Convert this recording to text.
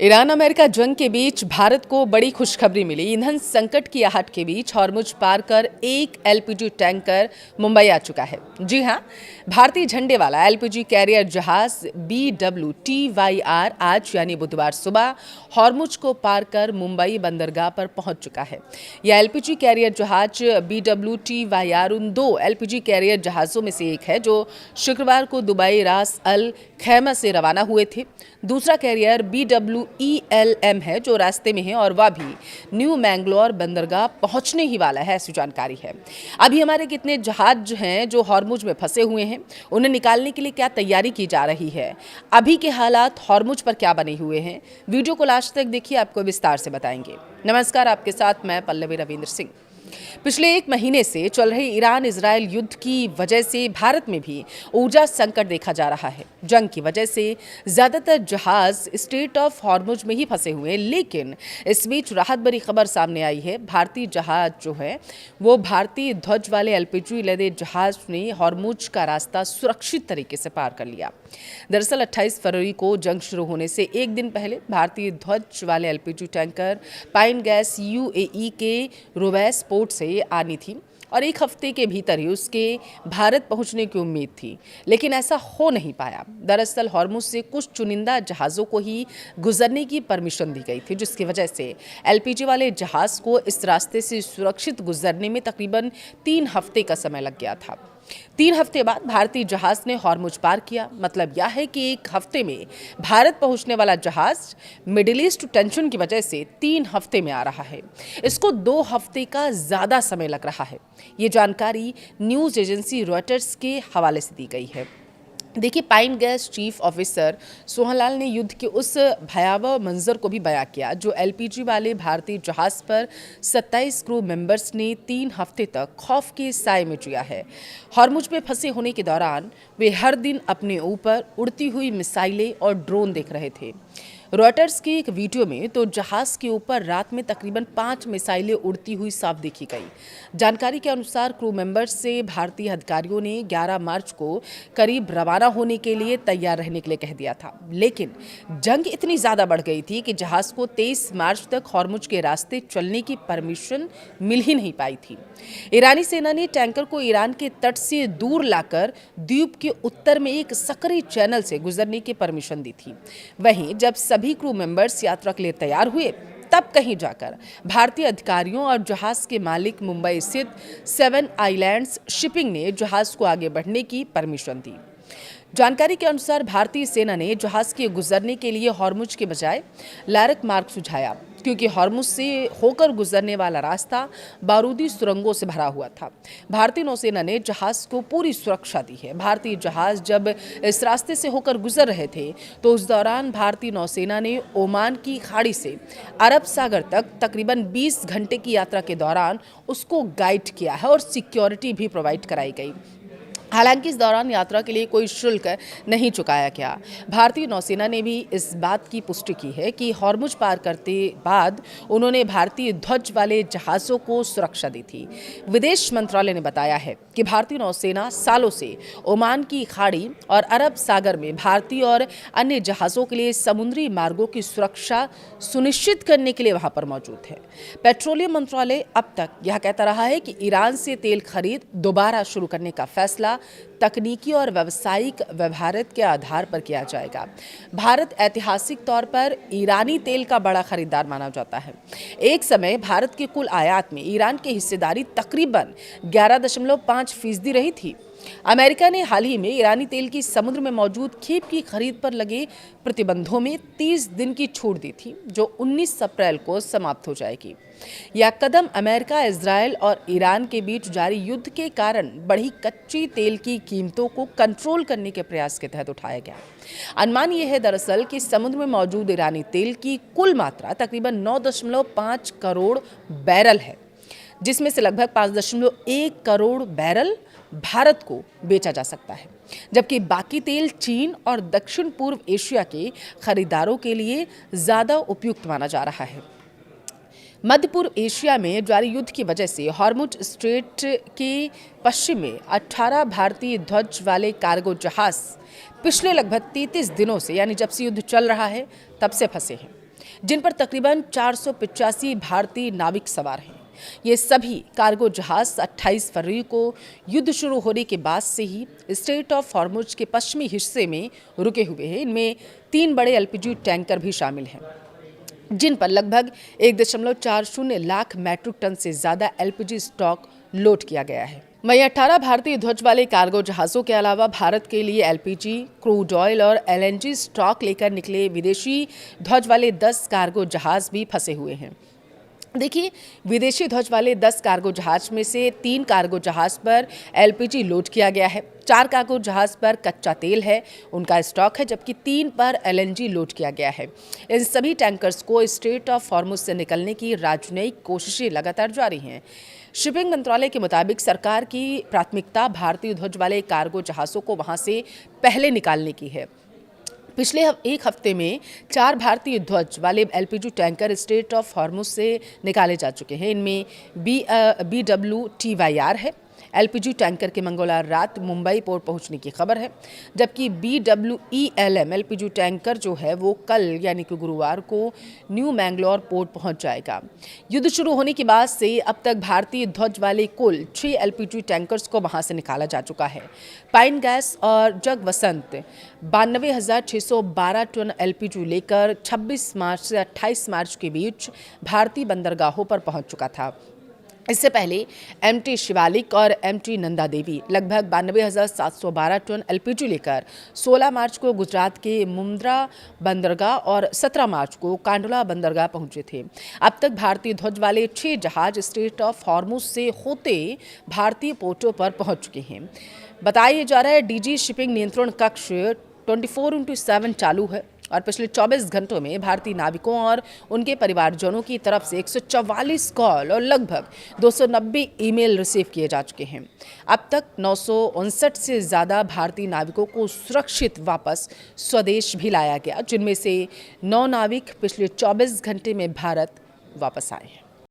Iran America जंग के बीच भारत को बड़ी खुशखबरी मिली। ईंधन संकट की आहट के बीच हॉर्मुज पार कर एक एलपीजी टैंकर मुंबई आ चुका है। जी हां, भारतीय झंडे वाला एलपीजी कैरियर जहाज BWTYR आज यानी बुधवार सुबह हॉर्मुज को पार कर मुंबई बंदरगाह पर पहुंच चुका है। यह एलपीजी कैरियर जहाज BWTYR उन दो एलपीजी कैरियर जहाजों में से एक है जो शुक्रवार को दुबई रास अल खैमा से रवाना हुए थे। दूसरा कैरियर BWELM है जो रास्ते में है और वह भी न्यू मैंगलोर बंदरगाह पहुंचने ही वाला है, ऐसी जानकारी है। अभी हमारे कितने जहाज हैं जो हॉर्मुज में फंसे हुए हैं, उन्हें निकालने के लिए क्या तैयारी की जा रही है, अभी के हालात हॉर्मुज पर क्या बने हुए हैं, वीडियो को लास्ट तक देखिए, आपको विस्तार से बताएंगे। नमस्कार, आपके साथ मैं पल्लवी रविंद्र सिंह। पिछले एक महीने से चल रहे ईरान इजरायल युद्ध की वजह से भारत में भी ऊर्जा संकट देखा जा रहा है। जंग की वजह से ज्यादातर जहाज स्ट्रेट ऑफ हॉर्मुज में ही फंसे हुए हैं, लेकिन इस बीच राहत भरी खबर सामने आई है। भारतीय जहाज जो है वो भारतीय ध्वज वाले एलपीजी लदे जहाज ने हॉर्मुज का रास्ता सुरक्षित तरीके से पार कर लिया। दरअसल 28 फरवरी को जंग शुरू होने से एक दिन पहले भारतीय ध्वज वाले LPG tanker pine gas UAE के रुवैस पोर्ट से आनी थी और एक हफ्ते के भीतर ही उसके भारत पहुंचने की उम्मीद थी, लेकिन ऐसा हो नहीं पाया। दरअसल हॉर्मुज से कुछ चुनिंदा जहाज़ों को ही गुजरने की परमिशन दी गई थी, जिसकी वजह से एलपीजी वाले जहाज़ को इस रास्ते से सुरक्षित गुजरने में तकरीबन 3 हफ्ते का समय लग गया था। 3 हफ्ते बाद भारतीय जहाज ने हॉर्मुज पार किया। मतलब यह है कि एक हफ्ते में भारत पहुंचने वाला जहाज मिडिल ईस्ट टेंशन की वजह से 3 हफ्ते में आ रहा है। इसको 2 हफ्ते का ज्यादा समय लग रहा है। ये जानकारी न्यूज एजेंसी रॉयटर्स के हवाले से दी गई है। देखिए, pine gas chief officer Sohanlal ने युद्ध के उस भयावह मंजर को भी बयां किया जो एलपीजी वाले भारतीय जहाज पर 27 क्रू मेंबर्स ने 3 हफ्ते तक खौफ के साए में जिया है। हॉर्मुज में फंसे होने के दौरान वे हर दिन अपने ऊपर उड़ती हुई मिसाइलें और ड्रोन देख रहे थे। रॉयटर्स की एक वीडियो में तो जहाज के ऊपर रात में तकरीबन 5 मिसाइलें उड़ती हुई साफ देखी गई। जानकारी के अनुसार क्रू मेंबर्स से भारतीय अधिकारियों ने 11 मार्च को करीब रवाना होने के लिए तैयार रहने के लिए कह दिया था, लेकिन जंग इतनी ज्यादा बढ़ गई थी कि जहाज को 23 मार्च तक हॉर्मुज के रास्ते चलने की परमिशन मिल ही नहीं पाई थी। ईरानी सेना ने टैंकर को ईरान के तट से दूर लाकर द्वीप के उत्तर में एक सकरी चैनल से गुजरने की परमिशन दी थी। वहीं जब सभी क्रू मेंबर्स यात्रा के लिए तैयार हुए, तब कहीं जाकर भारतीय अधिकारियों और जहाज के मालिक मुंबई स्थित 7 आइलैंड्स शिपिंग ने जहाज को आगे बढ़ने की परमिशन दी। जानकारी के अनुसार भारतीय सेना ने जहाज के गुजरने के लिए हॉर्मुज के बजाय लारक मार्ग सुझाया, क्योंकि हॉर्मुज से होकर गुजरने वाला रास्ता बारूदी सुरंगों से भरा हुआ था। भारतीय नौसेना ने जहाज को पूरी सुरक्षा दी है। भारतीय जहाज जब इस रास्ते से होकर गुजर रहे थे तो उस दौरान भारतीय नौसेना ने ओमान की खाड़ी से अरब सागर तक तकरीबन 20 घंटे की यात्रा के दौरान उसको गाइड किया है और सिक्योरिटी भी प्रोवाइड कराई गई। हालांकि इस दौरान यात्रा के लिए कोई शुल्क नहीं चुकाया गया। भारतीय नौसेना ने भी इस बात की पुष्टि की है कि हॉर्मुज पार करते बाद उन्होंने भारतीय ध्वज वाले जहाज़ों को सुरक्षा दी थी। विदेश मंत्रालय ने बताया है कि भारतीय नौसेना सालों से ओमान की खाड़ी और अरब सागर में भारतीय और अन्य जहाज़ों के लिए समुद्री मार्गों की सुरक्षा सुनिश्चित करने के लिए वहां पर मौजूद है। पेट्रोलियम मंत्रालय अब तक यह कहता रहा है कि ईरान से तेल खरीद दोबारा शुरू करने का फैसला तकनीकी और व्यावसायिक व्यवहार्यता के आधार पर किया जाएगा। भारत ऐतिहासिक तौर पर ईरानी तेल का बड़ा खरीदार माना जाता है। एक समय भारत के कुल आयात में ईरान की हिस्सेदारी तकरीबन 11.5% रही थी। अमेरिका ने हाल ही में ईरानी तेल की समुद्र में मौजूद खेप की खरीद पर लगे प्रतिबंधों में 30 दिन की छूट दी थी, जो 19 अप्रैल को समाप्त हो जाएगी। यह कदम अमेरिका, इजरायल और ईरान के बीच जारी युद्ध के कारण बढ़ी कच्ची तेल की कीमतों को कंट्रोल करने के प्रयास के तहत उठाया गया। अनुमान यह है दरअसल कि समुद्र में मौजूद ईरानी तेल की कुल मात्रा तकरीबन 9.5 करोड़ बैरल है, जिसमें से लगभग 5.1 करोड़ बैरल भारत को बेचा जा सकता है, जबकि बाकी तेल चीन और दक्षिण पूर्व एशिया के खरीदारों के लिए ज्यादा उपयुक्त माना जा रहा है। मध्य पूर्व एशिया में जारी युद्ध की वजह से हॉर्मुज स्ट्रेट के पश्चिम में 18 भारतीय ध्वज वाले कार्गो जहाज पिछले लगभग 33 दिनों से, यानी जब से युद्ध चल रहा है तब से फंसे हैं। जिन पर तकरीबन 485 भारतीय नाविक सवार हैं। ये सभी कार्गो जहाज 28 फरवरी को युद्ध शुरू होने के बाद से ही स्ट्रेट ऑफ हॉर्मुज के पश्चिमी हिस्से में रुके हुए हैं। इनमें 3 बड़े एलपीजी टैंकर भी शामिल हैं, जिन पर लगभग 1.40 लाख मैट्रिक टन से ज्यादा एलपीजी स्टॉक लोड किया गया है। वहीं 18 भारतीय ध्वज वाले कार्गो जहाजों के अलावा भारत के लिए एलपीजी, क्रूड ऑयल और एलएनजी स्टॉक लेकर निकले विदेशी ध्वज वाले 10 कार्गो जहाज भी फंसे हुए हैं। देखिए, विदेशी ध्वज वाले 10 कार्गो जहाज में से 3 कार्गो जहाज पर एलपीजी लोड किया गया है, 4 कार्गो जहाज पर कच्चा तेल है, उनका स्टॉक है, जबकि 3 पर एलएनजी लोड किया गया है। इन सभी टैंकर्स को स्ट्रेट ऑफ हॉर्मुज से निकलने की राजनयिक कोशिशें लगातार जारी हैं। शिपिंग मंत्रालय के मुताबिक सरकार की प्राथमिकता भारतीय ध्वज वाले कार्गो जहाज़ों को वहां से पहले निकालने की है। पिछले एक हफ्ते में 4 भारतीय ध्वज वाले LPG tanker straight of Hormuz से निकाले जा चुके हैं। इनमें BWTYR है। एलपीजी टैंकर के मंगलवार रात मुंबई पोर्ट पहुंचने की खबर है, जबकि BWELM एलपीजी टैंकर जो है वो कल यानी कि गुरुवार को न्यू मैंगलोर पोर्ट पहुंच जाएगा। युद्ध शुरू होने के बाद से अब तक भारतीय ध्वज वाले कुल 6 एलपीजी टैंकर्स को वहां से निकाला जा चुका है। पाइन गैस और जग वसंत 92,612 टन एलपीजी लेकर 26 मार्च से 28 मार्च के बीच भारतीय बंदरगाहों पर पहुंच चुका था। इससे पहले एमटी शिवालिक और एमटी नंदा देवी लगभग 92,712 टन एलपीजी लेकर 16 मार्च को गुजरात के मुंद्रा बंदरगाह और 17 मार्च को कांडला बंदरगाह पहुंचे थे। अब तक भारतीय ध्वज वाले 6 जहाज स्ट्रेट ऑफ हॉर्मुज से होते भारतीय पोर्टों पर पहुंच चुके हैं। बताया जा रहा है डीजी शिपिंग नियंत्रण कक्ष 24/7 चालू है और पिछले 24 घंटों में भारतीय नाविकों और उनके परिवारजनों की तरफ से 144 कॉल और लगभग 290 ईमेल रिसीव किए जा चुके हैं। अब तक 959 से ज़्यादा भारतीय नाविकों को सुरक्षित वापस स्वदेश भी लाया गया, जिनमें से 9 नाविक पिछले 24 घंटे में भारत वापस आए हैं।